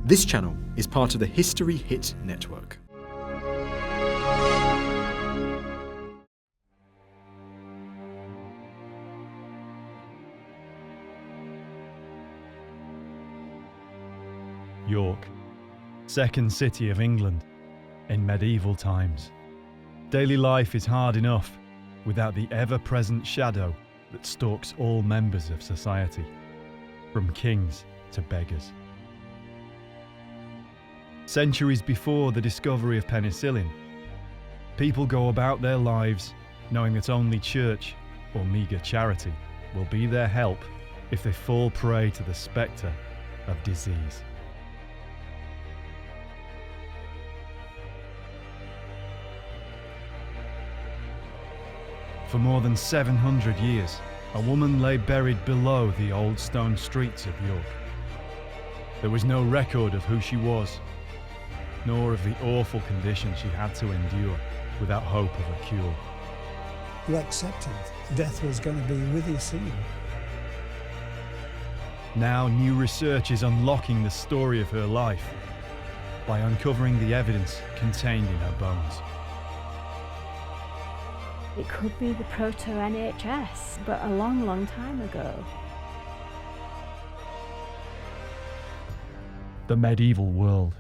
This channel is part of the History Hit network. York, second city of England in medieval times. Daily life is hard enough without the ever-present shadow that stalks all members of society, from kings to beggars. Centuries before the discovery of penicillin, people go about their lives knowing that only church or meagre charity will be their help if they fall prey to the spectre of disease. For more than 700 years, a woman lay buried below the old stone streets of York. There was no record of who she was, nor of the awful condition she had to endure without hope of a cure. You accepted death was going to be with you soon. Now new research is unlocking the story of her life by uncovering the evidence contained in her bones. It could be the proto-NHS, but a long, long time ago. The medieval world,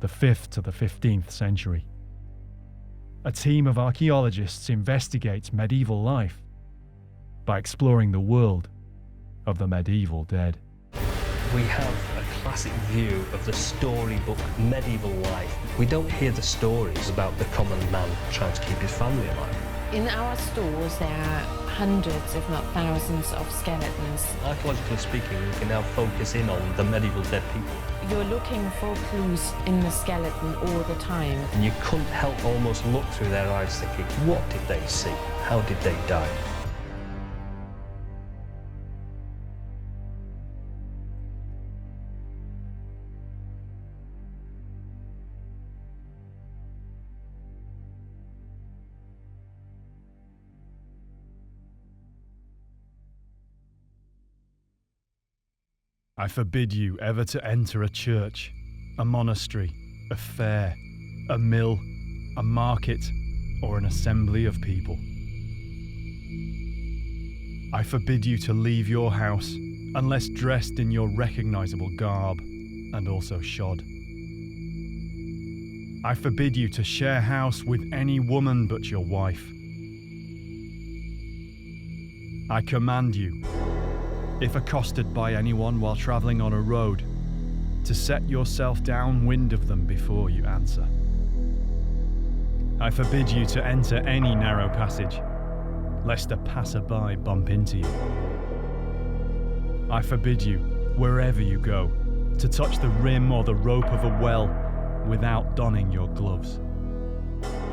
the 5th to the 15th century. A team of archaeologists investigates medieval life by exploring the world of the medieval dead. We have a classic view of the storybook medieval life. We don't hear the stories about the common man trying to keep his family alive. In our stores, there are hundreds, if not thousands, of skeletons. Archaeologically speaking, we can now focus in on the medieval dead people. You're looking for clues in the skeleton all the time. And you couldn't help almost look through their eyes thinking, what did they see? How did they die? I forbid you ever to enter a church, a monastery, a fair, a mill, a market, or an assembly of people. I forbid you to leave your house unless dressed in your recognizable garb and also shod. I forbid you to share house with any woman but your wife. I command you, if accosted by anyone while travelling on a road, to set yourself downwind of them before you answer. I forbid you to enter any narrow passage, lest a passer-by bump into you. I forbid you, wherever you go, to touch the rim or the rope of a well without donning your gloves.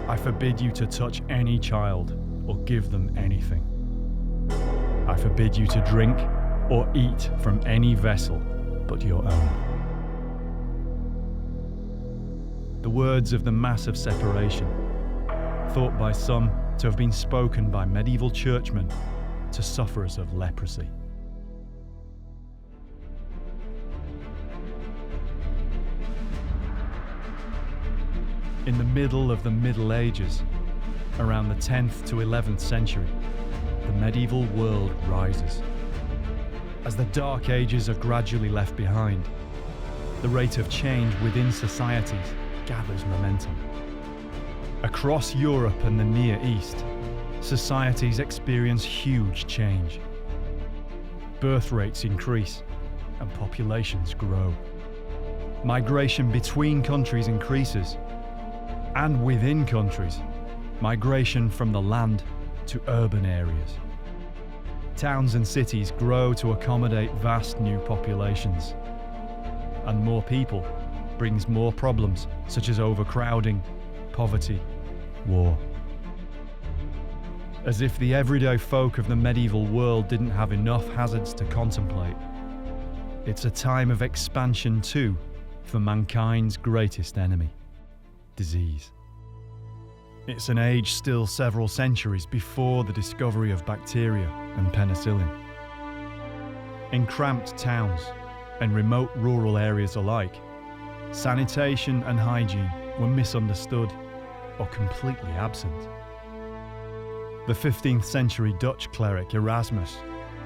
I forbid you to touch any child or give them anything. I forbid you to drink or eat from any vessel but your own. The words of the Mass of Separation, thought by some to have been spoken by medieval churchmen to sufferers of leprosy. In the middle of the Middle Ages, around the 10th to 11th century, the medieval world rises. As the Dark Ages are gradually left behind, the rate of change within societies gathers momentum. Across Europe and the Near East, societies experience huge change. Birth rates increase and populations grow. Migration between countries increases, and within countries, migration from the land to urban areas. Towns and cities grow to accommodate vast new populations, and more people brings more problems such as overcrowding, poverty, war. As if the everyday folk of the medieval world didn't have enough hazards to contemplate, it's a time of expansion too for mankind's greatest enemy, disease. It's an age still several centuries before the discovery of bacteria and penicillin. In cramped towns and remote rural areas alike, Sanitation and hygiene were misunderstood or completely absent. The 15th century Dutch cleric Erasmus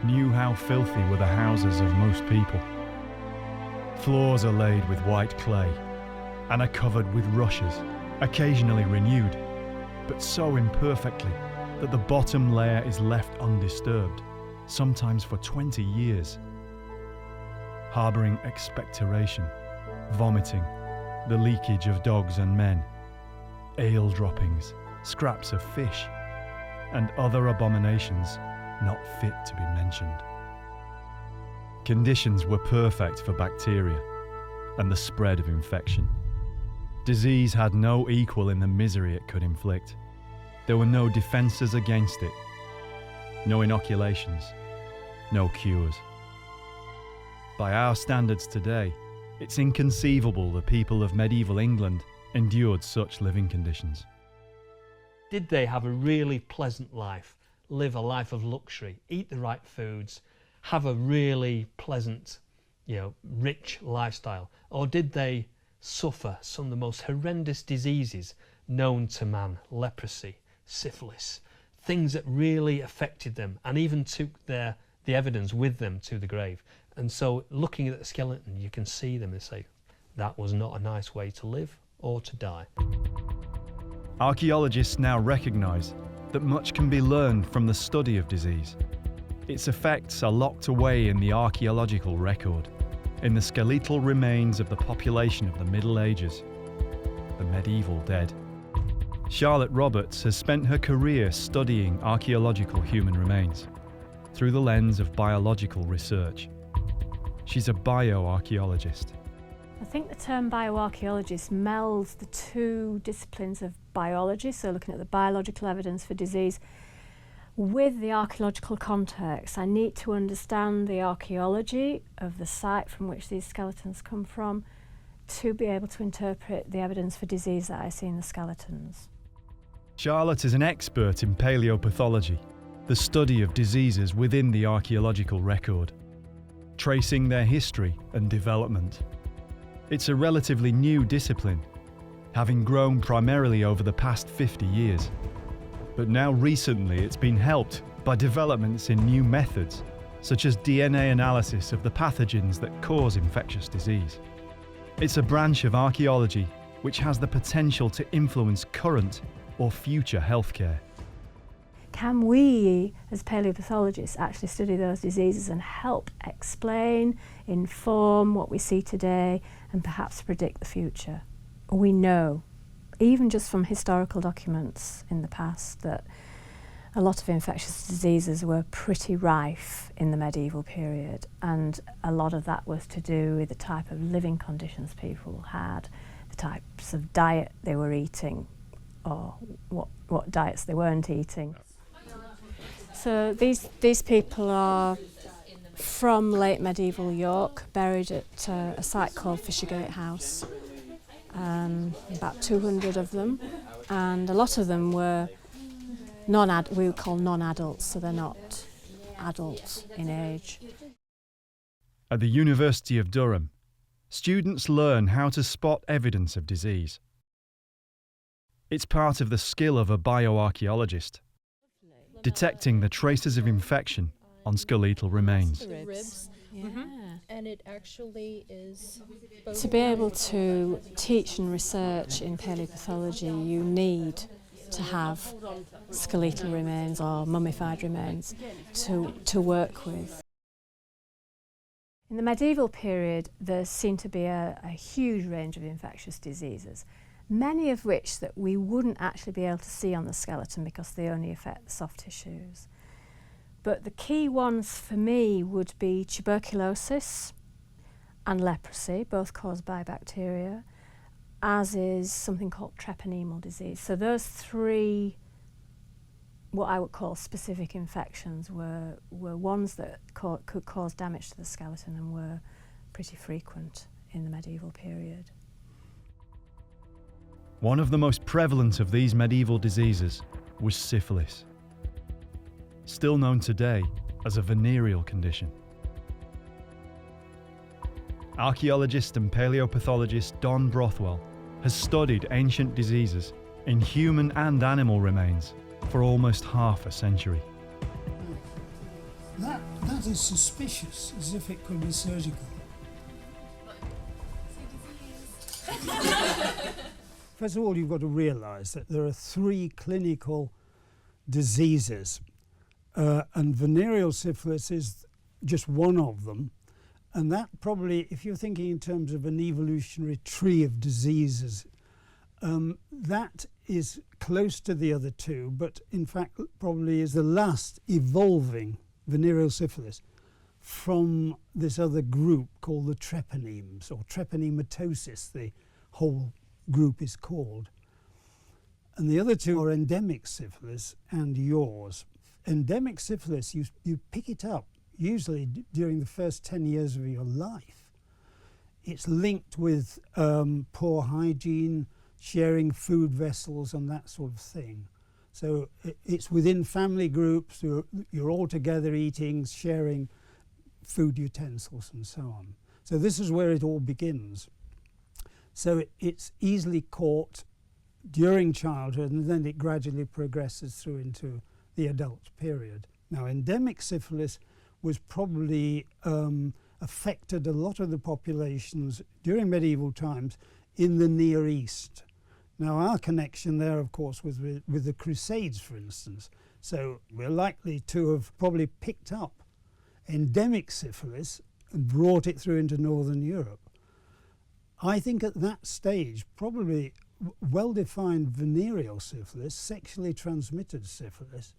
knew how filthy were the houses of most people. Floors are laid with white clay and are covered with rushes, occasionally renewed, but so imperfectly that the bottom layer is left undisturbed, sometimes for 20 years. Harbouring expectoration, vomiting, the leakage of dogs and men, ale droppings, scraps of fish, and other abominations not fit to be mentioned. Conditions were perfect for bacteria and the spread of infection. Disease had no equal in the misery it could inflict. There were no defences against it, no inoculations, no cures. By our standards today, it's inconceivable the people of medieval England endured such living conditions. Did they have a really pleasant life, live a life of luxury, eat the right foods, have a really pleasant, rich lifestyle? Or did they suffer some of the most horrendous diseases known to man? Leprosy, syphilis, things that really affected them and even took the evidence with them to the grave. And so looking at the skeleton, you can see them and say, that was not a nice way to live or to die. Archaeologists now recognise that much can be learned from the study of disease. Its effects are locked away in the archaeological record, in the skeletal remains of the population of the Middle Ages, the medieval dead. Charlotte Roberts has spent her career studying archaeological human remains through the lens of biological research. She's a bioarchaeologist. I think the term bioarchaeologist melds the two disciplines of biology, so looking at the biological evidence for disease, with the archaeological context. I need to understand the archaeology of the site from which these skeletons come from to be able to interpret the evidence for disease that I see in the skeletons. Charlotte is an expert in paleopathology, the study of diseases within the archaeological record, tracing their history and development. It's a relatively new discipline, having grown primarily over the past 50 years. But now recently it's been helped by developments in new methods, such as DNA analysis of the pathogens that cause infectious disease. It's a branch of archaeology which has the potential to influence current or future healthcare. Can we, as paleopathologists, actually study those diseases and help explain, inform what we see today, and perhaps predict the future? We know, even just from historical documents in the past, that a lot of infectious diseases were pretty rife in the medieval period, and a lot of that was to do with the type of living conditions people had, the types of diet they were eating, or what diets they weren't eating. So these people are from late medieval York, buried at a site called Fishergate House. About 200 of them, and a lot of them were we would call non-adults, so they're not adults in age. At the University of Durham, students learn how to spot evidence of disease. It's part of the skill of a bioarchaeologist, detecting the traces of infection on skeletal remains. The ribs. Yeah. And it actually is... To be able to teach and research in paleopathology, you need to have skeletal remains or mummified remains to work with. In the medieval period, there seemed to be a huge range of infectious diseases, many of which that we wouldn't actually be able to see on the skeleton because they only affect the soft tissues. But the key ones for me would be tuberculosis and leprosy, both caused by bacteria, as is something called treponemal disease. So those three, what I would call specific infections, were ones that could cause damage to the skeleton and were pretty frequent in the medieval period. One of the most prevalent of these medieval diseases was syphilis, still known today as a venereal condition. archaeologist and paleopathologist Don Brothwell has studied ancient diseases in human and animal remains for almost half a century. That is suspicious, as if it could be surgical. First of all, you've got to realise that there are 3 clinical diseases, and venereal syphilis is just one of them. And that probably, if you're thinking in terms of an evolutionary tree of diseases, that is close to the other 2, but in fact probably is the last evolving venereal syphilis from this other group called the treponemes, or treponematosis, the whole group is called. And the other 2 are endemic syphilis and yaws. Endemic syphilis, you pick it up usually during the first 10 years of your life. It's linked with poor hygiene, sharing food vessels and that sort of thing. So it's within family groups, you're all together eating, sharing food utensils and so on. So this is where it all begins. So it's easily caught during childhood, and then it gradually progresses through into the adult period. Now, endemic syphilis was probably affected a lot of the populations during medieval times in the Near East. Now, our connection there, of course, was with the Crusades, for instance. So we're likely to have probably picked up endemic syphilis and brought it through into Northern Europe. I think at that stage, probably well-defined venereal syphilis, sexually transmitted syphilis,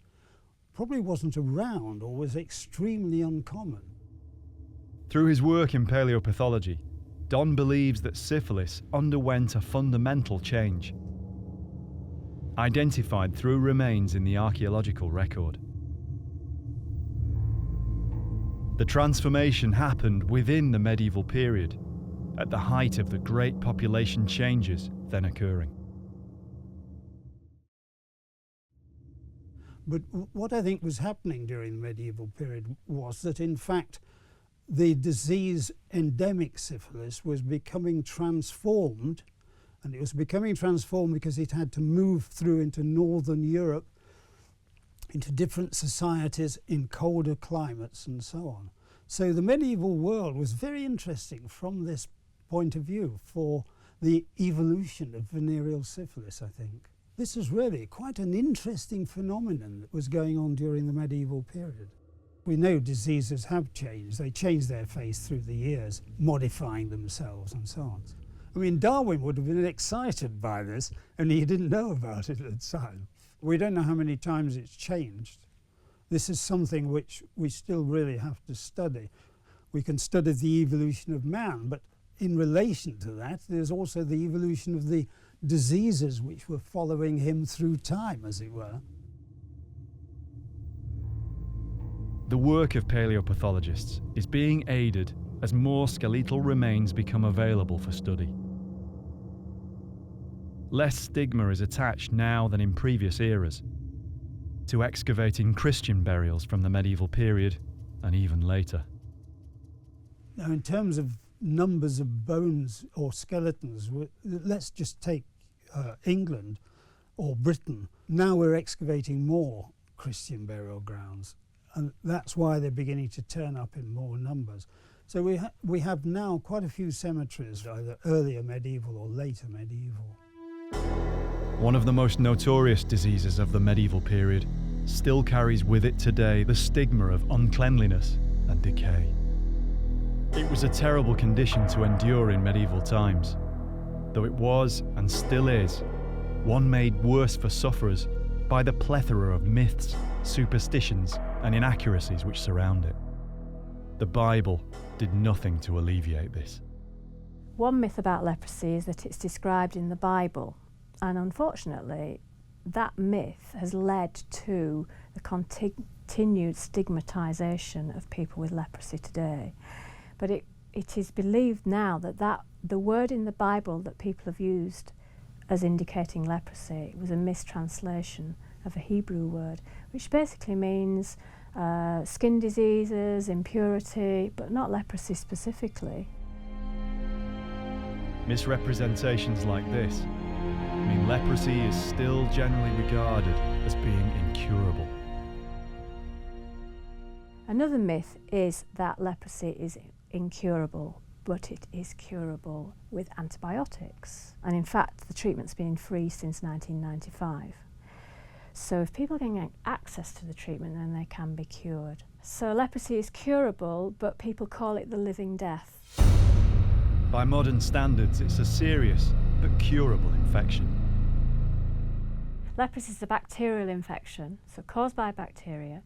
probably wasn't around or was extremely uncommon. Through his work in paleopathology, Don believes that syphilis underwent a fundamental change, identified through remains in the archaeological record. The transformation happened within the medieval period, at the height of the great population changes then occurring. But what I think was happening during the medieval period was that, in fact, the disease endemic syphilis was becoming transformed, and it was becoming transformed because it had to move through into Northern Europe, into different societies in colder climates and so on. So the medieval world was very interesting from this point of view for the evolution of venereal syphilis, I think. This is really quite an interesting phenomenon that was going on during the medieval period. We know diseases have changed. They change their face through the years, modifying themselves and so on. I mean, Darwin would have been excited by this, and he didn't know about it at the time. We don't know how many times it's changed. This is something which we still really have to study. We can study the evolution of man, but in relation to that, there's also the evolution of the diseases which were following him through time, as it were. The work of paleopathologists is being aided as more skeletal remains become available for study. Less stigma is attached now than in previous eras to excavating Christian burials from the medieval period and even later. Now, in terms of numbers of bones or skeletons, let's just take England or Britain. Now we're excavating more Christian burial grounds, and that's why they're beginning to turn up in more numbers. So we have now quite a few cemeteries, either earlier medieval or later medieval. One of the most notorious diseases of the medieval period still carries with it today the stigma of uncleanliness and decay. It was a terrible condition to endure in medieval times, though it was, and still is, one made worse for sufferers by the plethora of myths, superstitions, and inaccuracies which surround it. The Bible did nothing to alleviate this. One myth about leprosy is that it's described in the Bible, and unfortunately, that myth has led to the continued stigmatisation of people with leprosy today. But it is believed now that the word in the Bible that people have used as indicating leprosy was a mistranslation of a Hebrew word, which basically means skin diseases, impurity, but not leprosy specifically. Misrepresentations like this mean leprosy is still generally regarded as being incurable. Another myth is that leprosy is incurable, but it is curable with antibiotics. And in fact, the treatment's been free since 1995. So if people can get access to the treatment, then they can be cured. So leprosy is curable, but people call it the living death. By modern standards, it's a serious but curable infection. Leprosy is a bacterial infection, so caused by bacteria.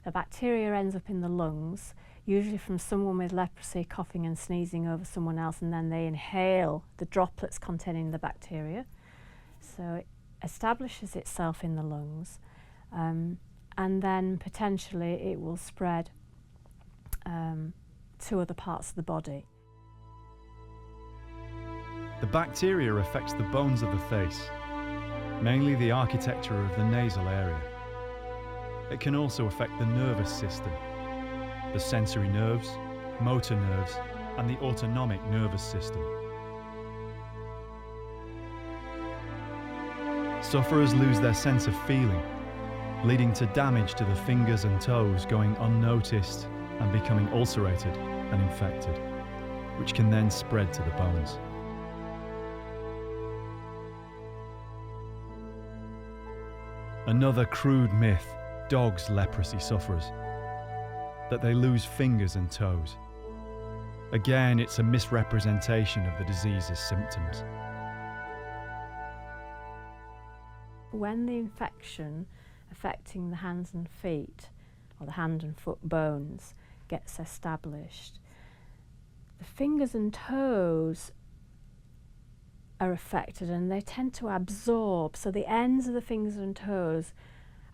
The bacteria ends up in the lungs, usually from someone with leprosy coughing and sneezing over someone else, and then they inhale the droplets containing the bacteria. So it establishes itself in the lungs, and then potentially it will spread to other parts of the body. The bacteria affects the bones of the face, mainly the architecture of the nasal area. It can also affect the nervous system, the sensory nerves, motor nerves, and the autonomic nervous system. Sufferers lose their sense of feeling, leading to damage to the fingers and toes going unnoticed and becoming ulcerated and infected, which can then spread to the bones. Another crude myth dogs leprosy sufferers, that they lose fingers and toes. Again, it's a misrepresentation of the disease's symptoms. When the infection affecting the hands and feet, or the hand and foot bones, gets established, the fingers and toes are affected and they tend to absorb. So the ends of the fingers and toes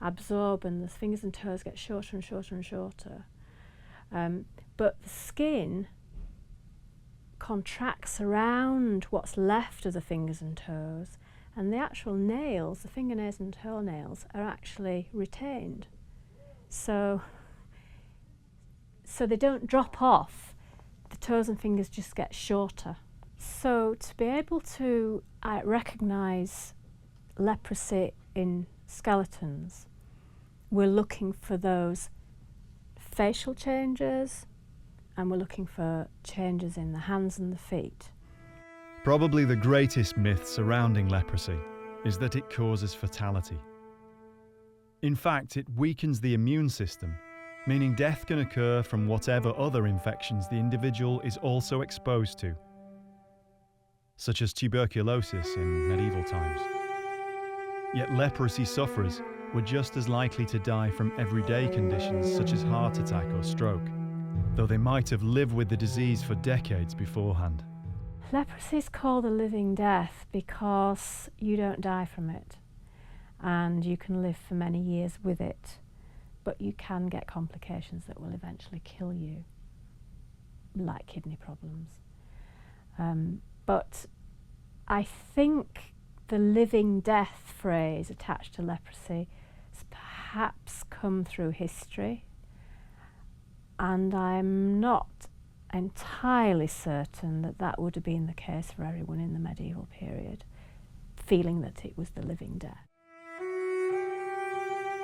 absorb and the fingers and toes get shorter and shorter and shorter. But the skin contracts around what's left of the fingers and toes, and the actual nails, the fingernails and toenails, are actually retained. So they don't drop off, the toes and fingers just get shorter. So to be able to recognise leprosy in skeletons, we're looking for those facial changes, and we're looking for changes in the hands and the feet. Probably the greatest myth surrounding leprosy is that it causes fatality. In fact, it weakens the immune system, meaning death can occur from whatever other infections the individual is also exposed to, such as tuberculosis in medieval times. Yet leprosy sufferers were just as likely to die from everyday conditions such as heart attack or stroke, though they might have lived with the disease for decades beforehand. Leprosy is called a living death because you don't die from it, and you can live for many years with it, but you can get complications that will eventually kill you, like kidney problems. But I think the living death phrase attached to leprosy has perhaps come through history, and I'm not entirely certain that that would have been the case for everyone in the medieval period, feeling that it was the living death.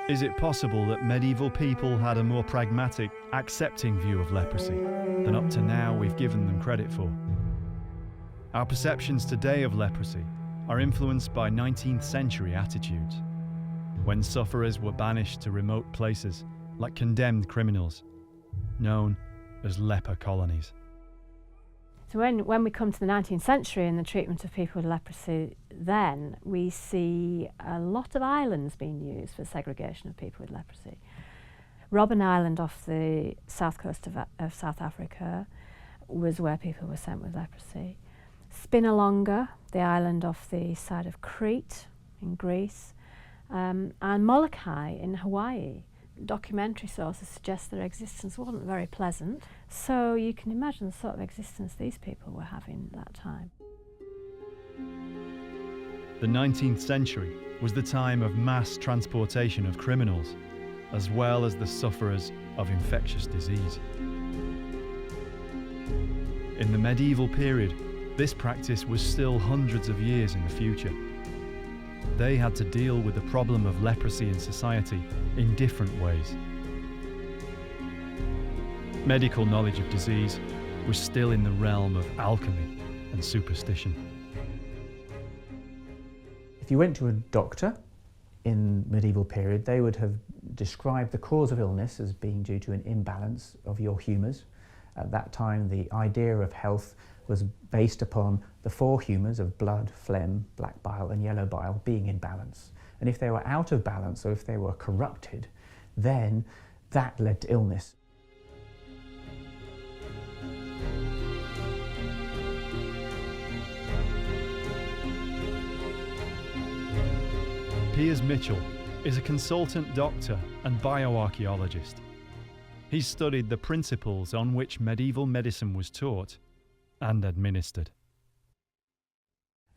Is it possible that medieval people had a more pragmatic, accepting view of leprosy than up to now we've given them credit for? Our perceptions today of leprosy are influenced by 19th century attitudes, when sufferers were banished to remote places like condemned criminals, known as leper colonies. So when we come to the 19th century and the treatment of people with leprosy, then we see a lot of islands being used for segregation of people with leprosy. Robben Island off the south coast of South Africa was where people were sent with leprosy. Spinalonga, the island off the side of Crete in Greece, and Molokai in Hawaii. Documentary sources suggest their existence wasn't very pleasant, so you can imagine the sort of existence these people were having at that time. The 19th century was the time of mass transportation of criminals, as well as the sufferers of infectious disease. In the medieval period, this practice was still hundreds of years in the future. They had to deal with the problem of leprosy in society in different ways. Medical knowledge of disease was still in the realm of alchemy and superstition. If you went to a doctor in medieval period, they would have described the cause of illness as being due to an imbalance of your humours. At that time, the idea of health was based upon the four humours of blood, phlegm, black bile and yellow bile being in balance. And if they were out of balance or if they were corrupted, then that led to illness. Piers Mitchell is a consultant doctor and bioarchaeologist. He's studied the principles on which medieval medicine was taught and administered.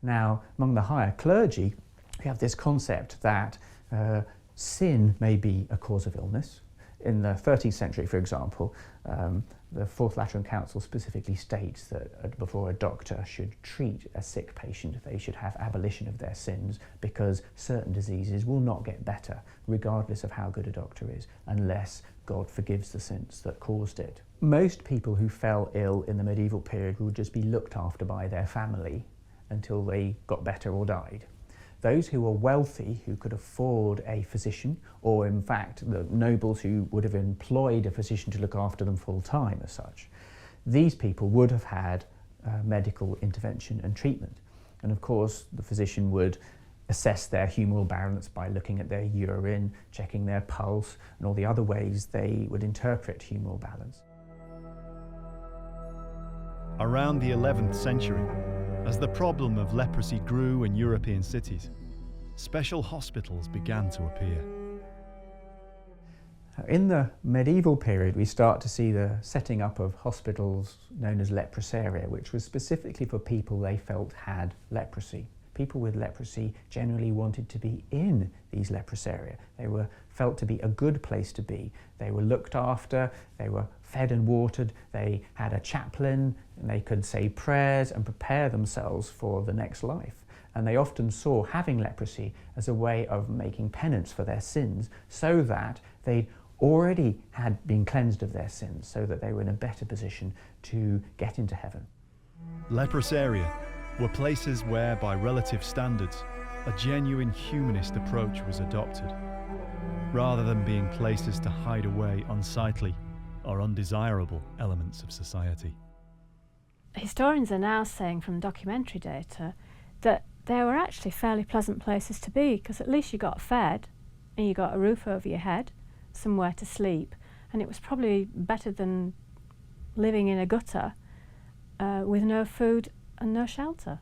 Now, among the higher clergy, we have this concept that sin may be a cause of illness. In the 13th century, for example, the Fourth Lateran Council specifically states that before a doctor should treat a sick patient, they should have abolition of their sins, because certain diseases will not get better, regardless of how good a doctor is, unless God forgives the sins that caused it. Most people who fell ill in the medieval period would just be looked after by their family until they got better or died. Those who were wealthy, who could afford a physician, or in fact the nobles who would have employed a physician to look after them full time as such, these people would have had medical intervention and treatment. And of course the physician would assess their humoral balance by looking at their urine, checking their pulse, and all the other ways they would interpret humoral balance. Around the 11th century, as the problem of leprosy grew in European cities, special hospitals began to appear. In the medieval period, we start to see the setting up of hospitals known as Leprosaria, which was specifically for people they felt had leprosy. People with leprosy generally wanted to be in these Leprosaria. They were felt to be a good place to be. They were looked after, they were fed and watered, they had a chaplain, and they could say prayers and prepare themselves for the next life. And they often saw having leprosy as a way of making penance for their sins, so that they'd already had been cleansed of their sins, so that they were in a better position to get into heaven. Leprosaria were places where, by relative standards, a genuine humanist approach was adopted, rather than being places to hide away unsightly or undesirable elements of society. Historians are now saying from documentary data that they were actually fairly pleasant places to be, because at least you got fed and you got a roof over your head, somewhere to sleep, and it was probably better than living in a gutter with no food and no shelter.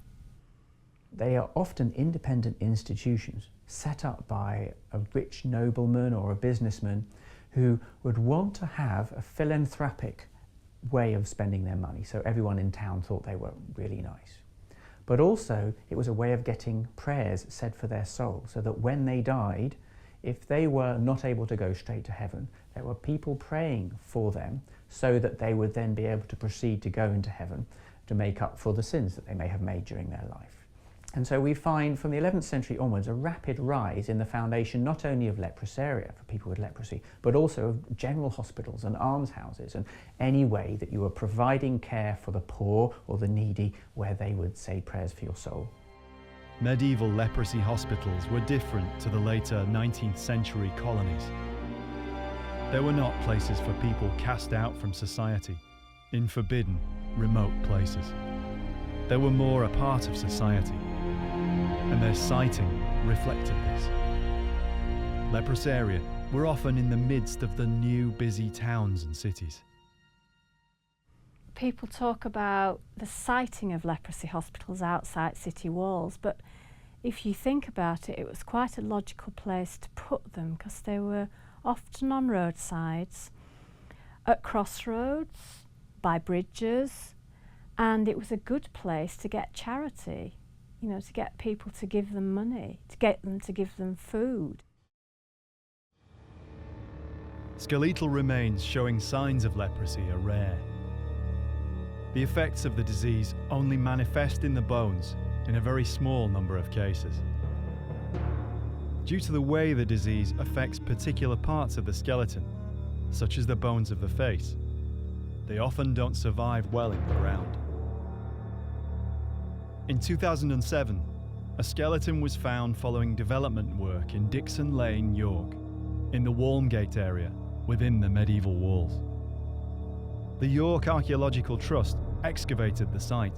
They are often independent institutions set up by a rich nobleman or a businessman who would want to have a philanthropic way of spending their money, so everyone in town thought they were really nice. But also it was a way of getting prayers said for their soul, so that when they died, if they were not able to go straight to heaven, there were people praying for them so that they would then be able to proceed to go into heaven to make up for the sins that they may have made during their life. And so we find from the 11th century onwards a rapid rise in the foundation not only of leprosaria for people with leprosy, but also of general hospitals and almshouses, and any way that you were providing care for the poor or the needy where they would say prayers for your soul. Medieval leprosy hospitals were different to the later 19th century colonies. They were not places for people cast out from society, in forbidden, remote places. They were more a part of society, and their siting reflected this. Leprosaria were often in the midst of the new busy towns and cities. People talk about the siting of leprosy hospitals outside city walls, but if you think about it, it was quite a logical place to put them, because they were often on roadsides, at crossroads, by bridges, and it was a good place to get charity, you know, to get people to give them money, to get them to give them food. Skeletal remains showing signs of leprosy are rare. The effects of the disease only manifest in the bones in a very small number of cases. Due to the way the disease affects particular parts of the skeleton, such as the bones of the face, they often don't survive well in the ground. In 2007, a skeleton was found following development work in Dixon Lane, York, in the Walmgate area within the medieval walls. The York Archaeological Trust excavated the site,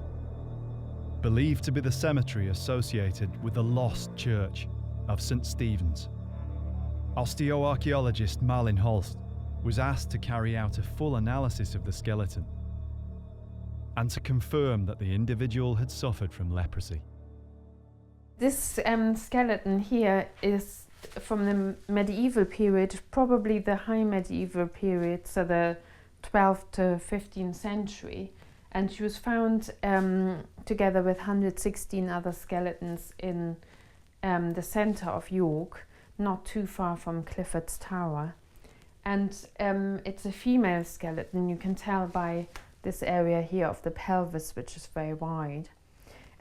believed to be the cemetery associated with the lost church of St. Stephen's. Osteoarchaeologist Malin Holst was asked to carry out a full analysis of the skeleton and to confirm that the individual had suffered from leprosy. This skeleton here is from the medieval period, probably the high medieval period, so the 12th to 15th century, and she was found together with 116 other skeletons in the centre of York, not too far from Clifford's Tower. And it's a female skeleton. You can tell by this area here of the pelvis, which is very wide.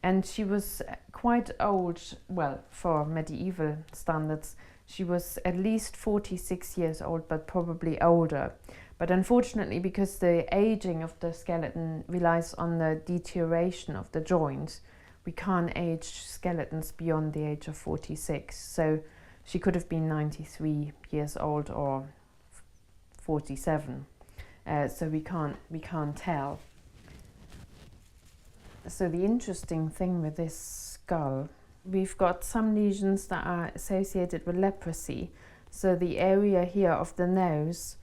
And she was quite old, well, for medieval standards. She was at least 46 years old, but probably older. But unfortunately, because the aging of the skeleton relies on the deterioration of the joint, we can't age skeletons beyond the age of 46. So she could have been 93 years old or 47. So we can't tell. So the interesting thing with this skull, we've got some lesions that are associated with leprosy. So the area here of the nose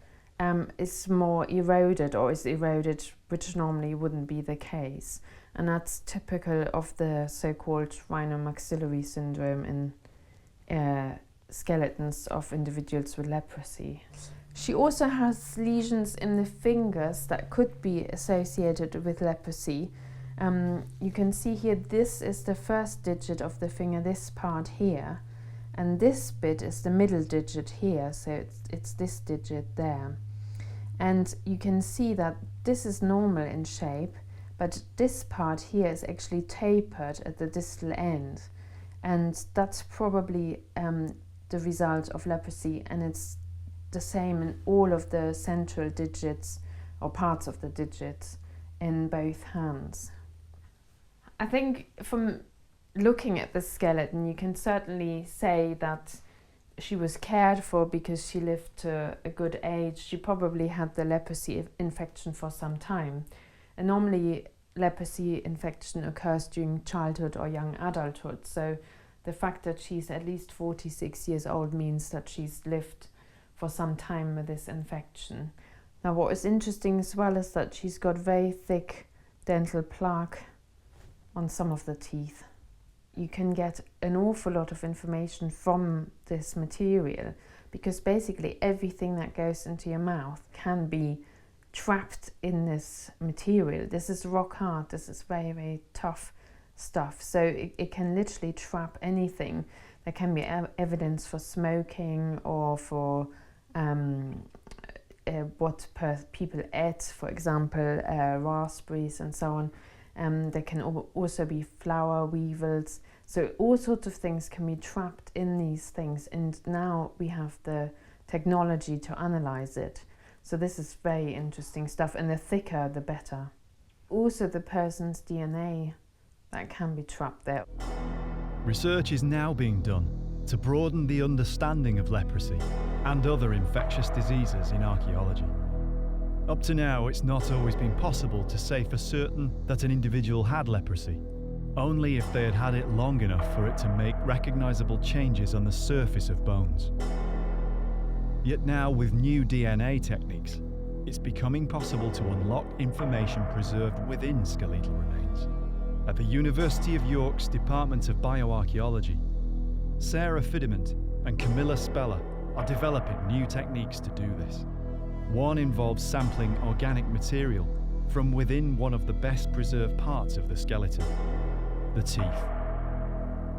is more eroded, or is eroded, which normally wouldn't be the case. And that's typical of the so-called rhinomaxillary syndrome in skeletons of individuals with leprosy. She also has lesions in the fingers that could be associated with leprosy. You can see here, this is the first digit of the finger, this part here, and this bit is the middle digit here, so it's this digit there. And you can see that this is normal in shape, but this part here is actually tapered at the distal end, and that's probably the result of leprosy, and it's the same in all of the central digits or parts of the digits in both hands. I think from looking at the skeleton, you can certainly say that she was cared for because she lived to a good age. She probably had the leprosy infection for some time. And normally leprosy infection occurs during childhood or young adulthood. So the fact that she's at least 46 years old means that she's lived for some time with this infection. Now, what is interesting as well is that she's got very thick dental plaque on some of the teeth. You can get an awful lot of information from this material, because basically everything that goes into your mouth can be trapped in this material. This is rock hard, this is very, very tough stuff. So it can literally trap anything. There can be evidence for smoking or for what people ate, for example, raspberries and so on. There can also be flour weevils. So all sorts of things can be trapped in these things, and now we have the technology to analyze it. So this is very interesting stuff, and the thicker the better. Also the person's DNA that can be trapped there. Research is now being done to broaden the understanding of leprosy and other infectious diseases in archaeology. Up to now, it's not always been possible to say for certain that an individual had leprosy, only if they had had it long enough for it to make recognizable changes on the surface of bones. Yet now, with new DNA techniques, it's becoming possible to unlock information preserved within skeletal remains. At the University of York's Department of Bioarchaeology, Sarah Fidiment and Camilla Speller are developing new techniques to do this. One involves sampling organic material from within one of the best preserved parts of the skeleton, the teeth.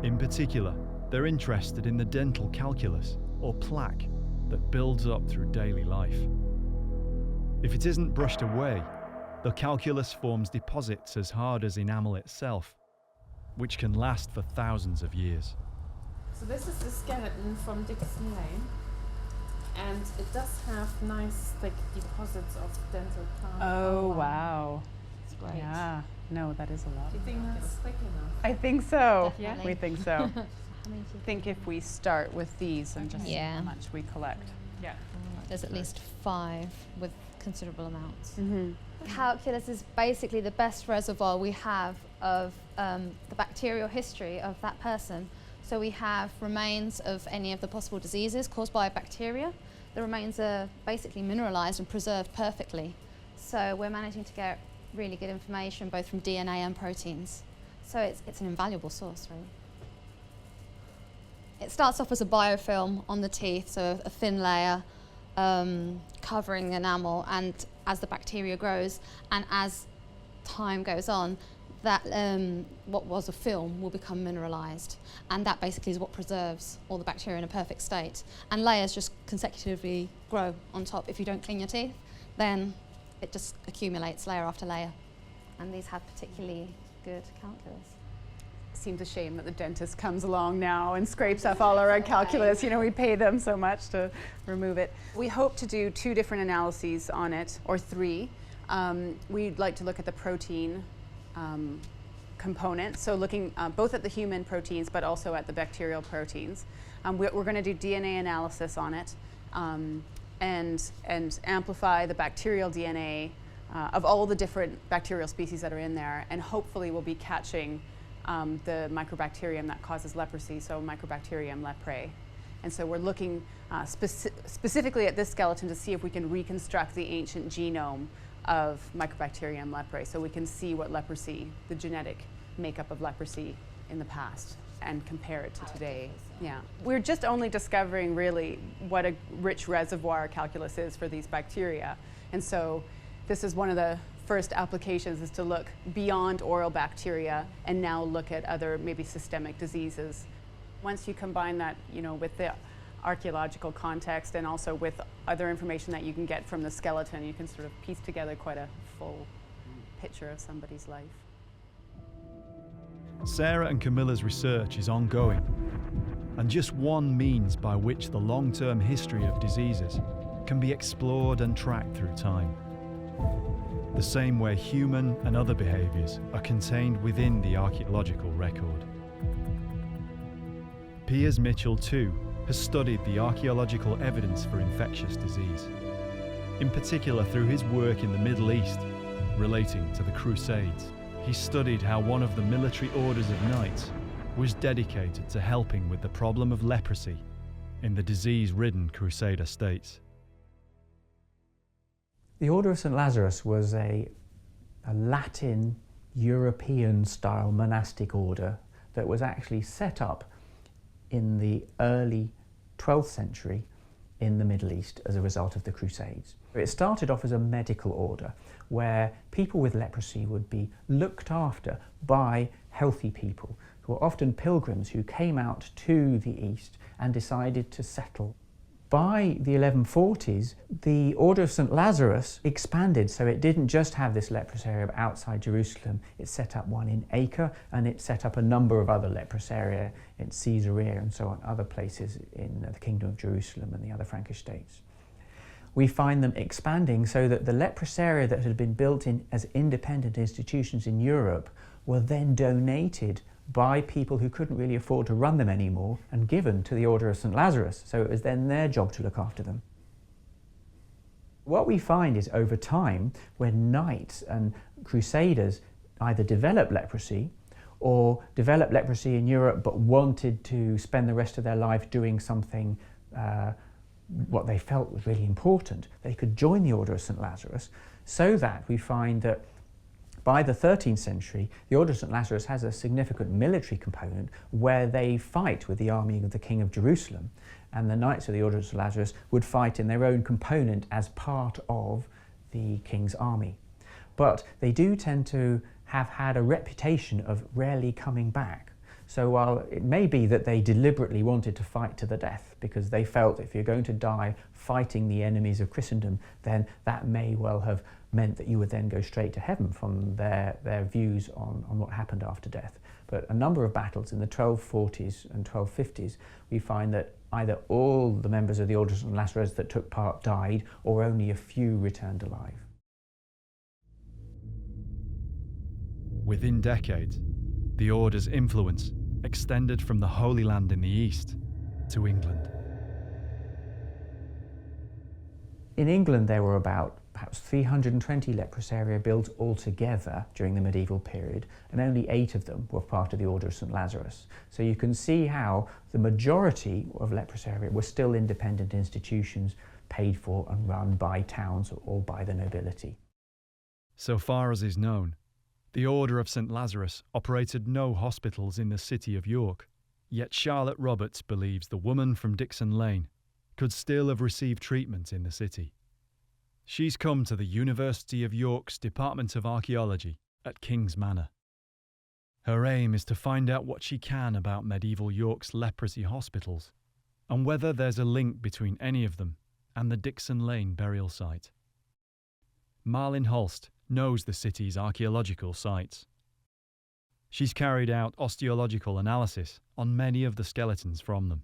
In particular, they're interested in the dental calculus, or plaque, that builds up through daily life. If it isn't brushed away, the calculus forms deposits as hard as enamel itself, which can last for thousands of years. So this is the skeleton from Dixon Lane, and it does have nice thick deposits of dental plant. Oh, wow. It's great. Yeah, no, that is a lot. Do you think that's thick enough? I think so. Definitely. We think so. I think if we start with these and just see Yeah. how much we collect. Yeah. There's at least 5 with considerable amounts. Mm-hmm. Calculus is basically the best reservoir we have of the bacterial history of that person. So we have remains of any of the possible diseases caused by bacteria. The remains are basically mineralized and preserved perfectly. So we're managing to get really good information both from DNA and proteins. So it's an invaluable source, really. It starts off as a biofilm on the teeth, so a thin layer covering the enamel, and as the bacteria grows and as time goes on, that what was a film will become mineralized, and that basically is what preserves all the bacteria in a perfect state. And layers just consecutively grow on top. If you don't clean your teeth, then it just accumulates layer after layer. And these have particularly good calculus. Seems a shame that the dentist comes along now and scrapes off all our calculus. You know, we pay them so much to remove it. We hope to do 2 different analyses on it, or 3. We'd like to look at the protein component, so looking both at the human proteins but also at the bacterial proteins. We're going to do DNA analysis on it and amplify the bacterial DNA of all the different bacterial species that are in there, and hopefully we'll be catching the microbacterium that causes leprosy, so Microbacterium leprae. And so we're looking specifically at this skeleton to see if we can reconstruct the ancient genome of Microbacterium leprae, so we can see what leprosy, the genetic makeup of leprosy in the past, and compare it to today. Yeah, we're just only discovering really what a rich reservoir calculus is for these bacteria, and so this is one of the first applications, is to look beyond oral bacteria and now look at other maybe systemic diseases. Once you combine that, you know, with the archaeological context and also with other information that you can get from the skeleton, you can sort of piece together quite a full picture of somebody's life. Sarah and Camilla's research is ongoing, and just one means by which the long-term history of diseases can be explored and tracked through time. The same way human and other behaviours are contained within the archaeological record. Piers Mitchell, too, has studied the archaeological evidence for infectious disease, in particular through his work in the Middle East relating to the Crusades. He studied how one of the military orders of knights was dedicated to helping with the problem of leprosy in the disease-ridden Crusader states. The Order of St. Lazarus was a Latin, European-style monastic order that was actually set up in the early 12th century in the Middle East as a result of the Crusades. It started off as a medical order where people with leprosy would be looked after by healthy people who were often pilgrims who came out to the East and decided to settle. By the 1140s, the Order of St. Lazarus expanded, so it didn't just have this leprosaria outside Jerusalem. It set up one in Acre, and it set up a number of other leprosaria in Caesarea and so on, other places in the Kingdom of Jerusalem and the other Frankish states. We find them expanding so that the leprosaria that had been built in as independent institutions in Europe were then donated by people who couldn't really afford to run them anymore and given to the Order of St. Lazarus, so it was then their job to look after them. What we find is over time, when knights and crusaders either developed leprosy or developed leprosy in Europe but wanted to spend the rest of their life doing something what they felt was really important, they could join the Order of St. Lazarus, so that we find that by the 13th century, the Order of St. Lazarus has a significant military component where they fight with the army of the King of Jerusalem, and the Knights of the Order of St. Lazarus would fight in their own component as part of the King's army. But they do tend to have had a reputation of rarely coming back. So while it may be that they deliberately wanted to fight to the death because they felt if you're going to die fighting the enemies of Christendom, then that may well have meant that you would then go straight to heaven from their views on what happened after death. But a number of battles in the 1240s and 1250s, we find that either all the members of the Order of St. Lazarus that took part died, or only a few returned alive. Within decades, the Order's influence extended from the Holy Land in the east to England. In England, there were about perhaps 320 leprosaria built altogether during the medieval period, and only 8 of them were part of the Order of St. Lazarus. So you can see how the majority of leprosaria were still independent institutions paid for and run by towns or by the nobility. So far as is known, the Order of St. Lazarus operated no hospitals in the city of York, yet Charlotte Roberts believes the woman from Dixon Lane could still have received treatment in the city. She's come to the University of York's Department of Archaeology at King's Manor. Her aim is to find out what she can about medieval York's leprosy hospitals and whether there's a link between any of them and the Dixon Lane burial site. Marlin Holst knows the city's archaeological sites. She's carried out osteological analysis on many of the skeletons from them.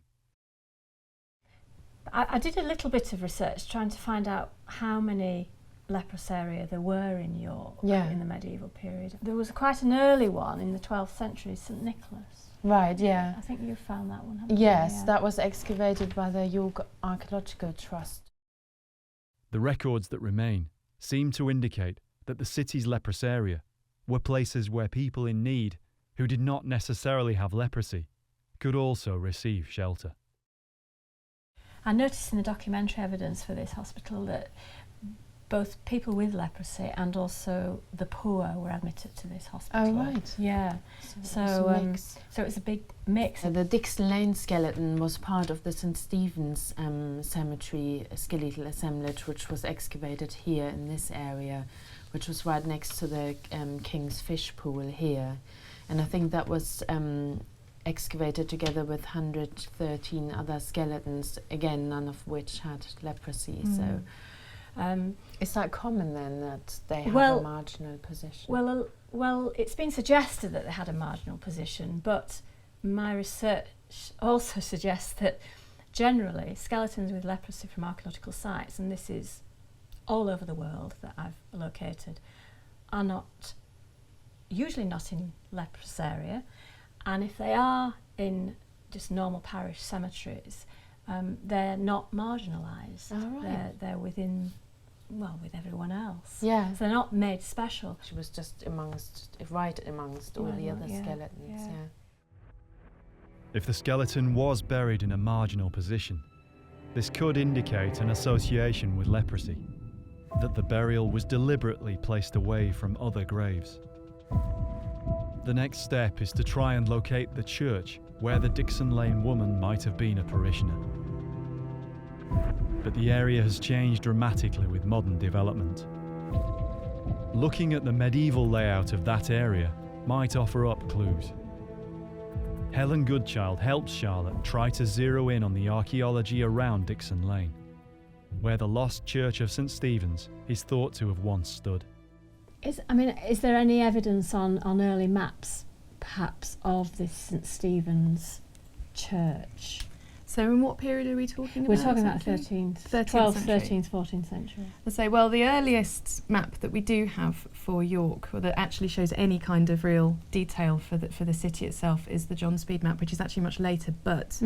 I did a little bit of research trying to find out how many leprosaria there were in York in the medieval period. There was quite an early one in the 12th century, St. Nicholas. Right, yeah. I think you found that one, haven't you? Yes, Yeah. that was excavated by the York Archaeological Trust. The records that remain seem to indicate that the city's leprosaria were places where people in need, who did not necessarily have leprosy, could also receive shelter. I noticed in the documentary evidence for this hospital that both people with leprosy and also the poor were admitted to this hospital. Oh, right. Yeah. So it's a big mix. The Dixon Lane skeleton was part of the St. Stephen's cemetery skeletal assemblage, which was excavated here in this area, which was right next to the King's Fish Pool here. And I think that was excavated together with 113 other skeletons, again, none of which had leprosy. So is that common then, that they have a marginal position? Well, it's been suggested that they had a marginal position, but my research also suggests that generally skeletons with leprosy from archaeological sites, and this is all over the world that I've located, are usually not in leprosaria, and if they are in just normal parish cemeteries, they're not marginalised. Oh, right. They're within, with everyone else. Yeah. So they're not made special. She was just right amongst all the other skeletons. Yeah. If the skeleton was buried in a marginal position, this could indicate an association with leprosy, that the burial was deliberately placed away from other graves. The next step is to try and locate the church where the Dixon Lane woman might have been a parishioner. But the area has changed dramatically with modern development. Looking at the medieval layout of that area might offer up clues. Helen Goodchild helps Charlotte try to zero in on the archaeology around Dixon Lane, where the lost church of St. Stephen's is thought to have once stood. Is there any evidence on early maps, perhaps, of this St. Stephen's church? So in what period are we talking about? We're talking about exactly? 12th, 13th, 14th century. Well, the earliest map that we do have for York, or that actually shows any kind of real detail for the city itself, is the John Speed map, which is actually much later, but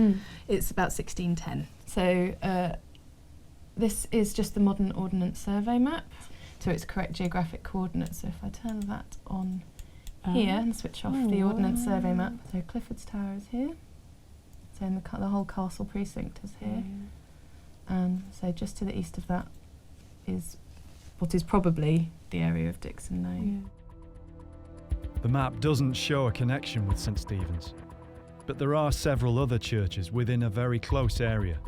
it's about 1610. So this is just the modern Ordnance Survey map, so it's correct geographic coordinates. So if I turn that on here and switch off the Ordnance Survey map, so Clifford's Tower is here. So the whole castle precinct is here. So just to the east of that is what is probably the area of Dixon Lane. The map doesn't show a connection with St. Stephen's, but there are several other churches within a very close area,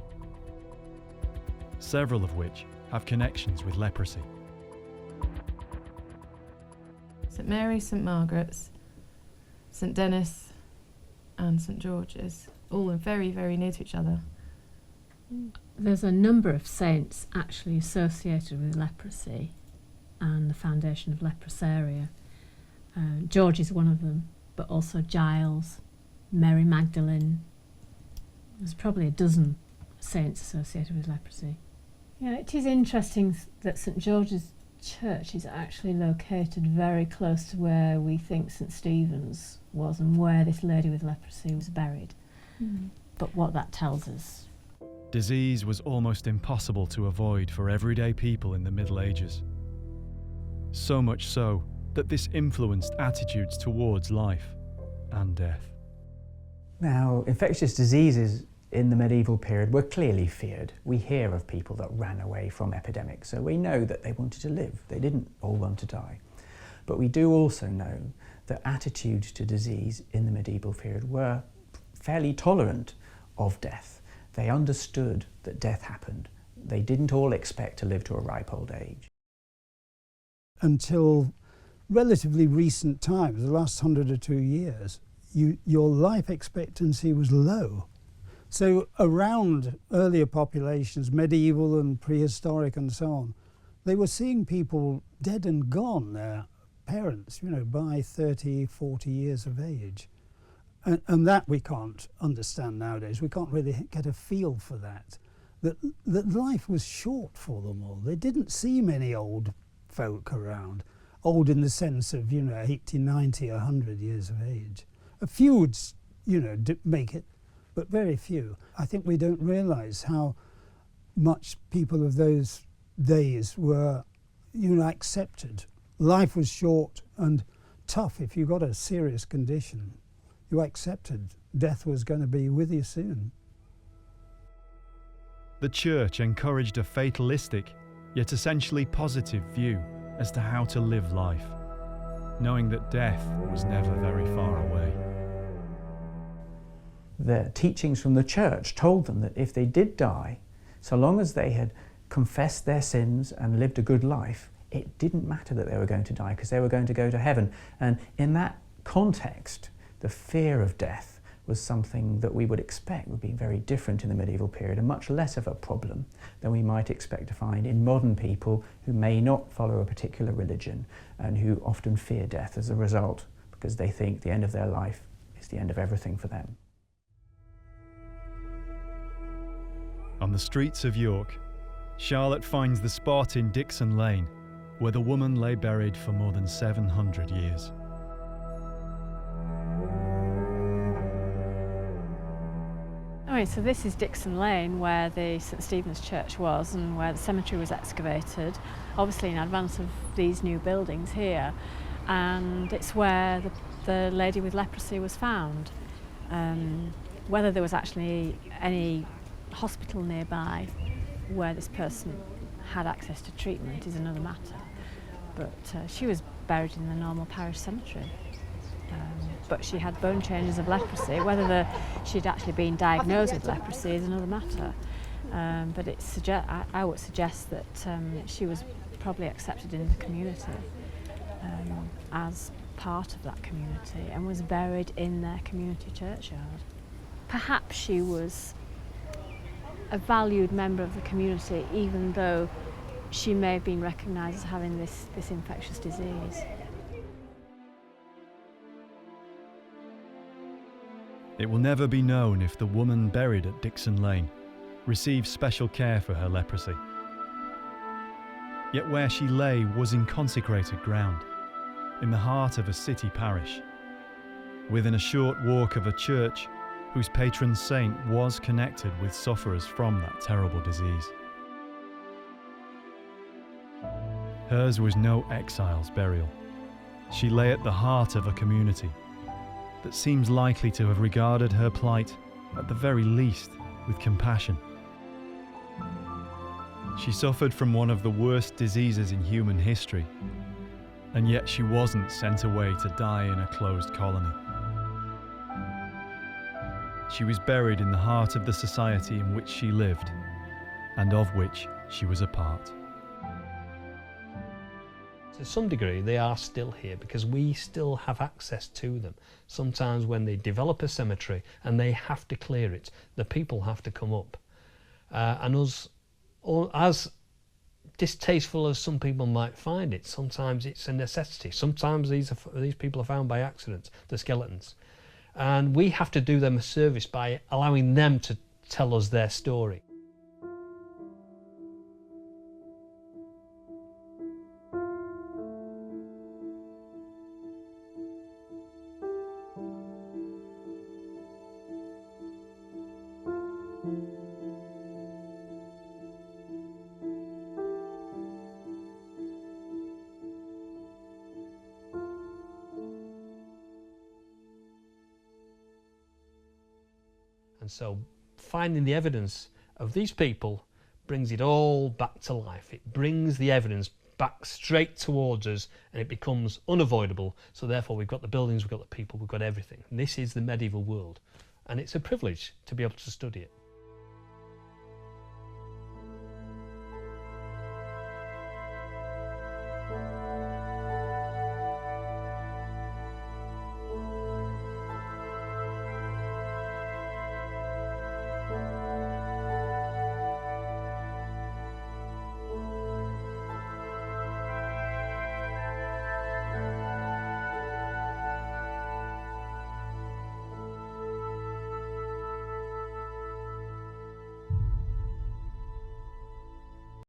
several of which have connections with leprosy. St. Mary's, St. Margaret's, St. Denis and St. George's, all are very, very near to each other. There's a number of saints actually associated with leprosy and the foundation of Leprosaria. George is one of them, but also Giles, Mary Magdalene. There's probably a dozen saints associated with leprosy. Yeah, it is interesting that St George's Church is actually located very close to where we think St Stephen's was and where this lady with leprosy was buried. But what that tells us. Disease was almost impossible to avoid for everyday people in the Middle Ages. So much so that this influenced attitudes towards life and death. Now, infectious diseases in the medieval period were clearly feared. We hear of people that ran away from epidemics, so we know that they wanted to live. They didn't all want to die. But we do also know that attitudes to disease in the medieval period were fairly tolerant of death. They understood that death happened. They didn't all expect to live to a ripe old age. Until relatively recent times, the last 100 or 2 years, your life expectancy was low. So around earlier populations, medieval and prehistoric and so on, they were seeing people dead and gone, their parents, by 30, 40 years of age. And that we can't understand nowadays. We can't really get a feel for that. That life was short for them all. They didn't see many old folk around. Old in the sense of, 80, 90, 100 years of age. A few would, make it, but very few. I think we don't realise how much people of those days were, accepted. Life was short and tough. If you got a serious condition, you accepted death was going to be with you soon. The Church encouraged a fatalistic, yet essentially positive view as to how to live life, knowing that death was never very far away. The teachings from the Church told them that if they did die, so long as they had confessed their sins and lived a good life, it didn't matter that they were going to die because they were going to go to heaven. And in that context, the fear of death was something that we would expect would be very different in the medieval period and much less of a problem than we might expect to find in modern people who may not follow a particular religion and who often fear death as a result because they think the end of their life is the end of everything for them. On the streets of York, Charlotte finds the spot in Dixon Lane where the woman lay buried for more than 700 years. Alright, so this is Dixon Lane, where the St Stephen's Church was and where the cemetery was excavated, obviously in advance of these new buildings here. And it's where the lady with leprosy was found. Whether there was actually any hospital nearby where this person had access to treatment is another matter. But she was buried in the normal parish cemetery. But she had bone changes of leprosy. Whether she'd actually been diagnosed with leprosy is another matter. But I would suggest that she was probably accepted in the community as part of that community and was buried in their community churchyard. Perhaps she was a valued member of the community, even though she may have been recognised as having this infectious disease. It will never be known if the woman buried at Dixon Lane received special care for her leprosy. Yet where she lay was in consecrated ground, in the heart of a city parish, within a short walk of a church whose patron saint was connected with sufferers from that terrible disease. Hers was no exile's burial. She lay at the heart of a community that seems likely to have regarded her plight, at the very least, with compassion. She suffered from one of the worst diseases in human history, and yet she wasn't sent away to die in a closed colony. She was buried in the heart of the society in which she lived, and of which she was a part. To some degree, they are still here because we still have access to them. Sometimes when they develop a cemetery and they have to clear it, the people have to come up. And us, as distasteful as some people might find it, sometimes it's a necessity. Sometimes these people are found by accident, the skeletons. And we have to do them a service by allowing them to tell us their story. And so finding the evidence of these people brings it all back to life. It brings the evidence back straight towards us, and it becomes unavoidable. So therefore we've got the buildings, we've got the people, we've got everything. And this is the medieval world, and it's a privilege to be able to study it.